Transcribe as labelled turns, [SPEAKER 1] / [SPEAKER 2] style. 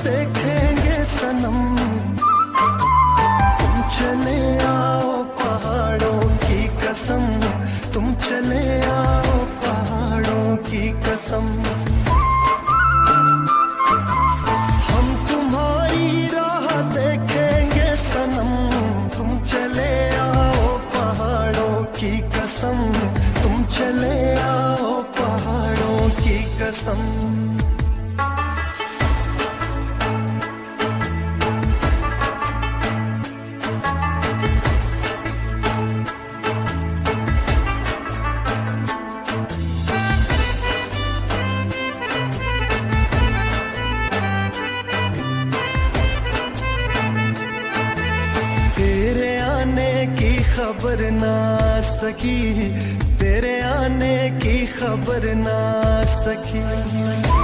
[SPEAKER 1] देखेंगे सनम। तुम चले आओ पहाड़ों की कसम, तुम चले आओ पहाड़ों की कसम। हम तुम्हारी राह देखेंगे सनम, तुम चले आओ पहाड़ों की कसम, तुम चले आओ पहाड़ों की कसम। तेरे आने की खबर ना सकी, तेरे आने की खबर ना सकी।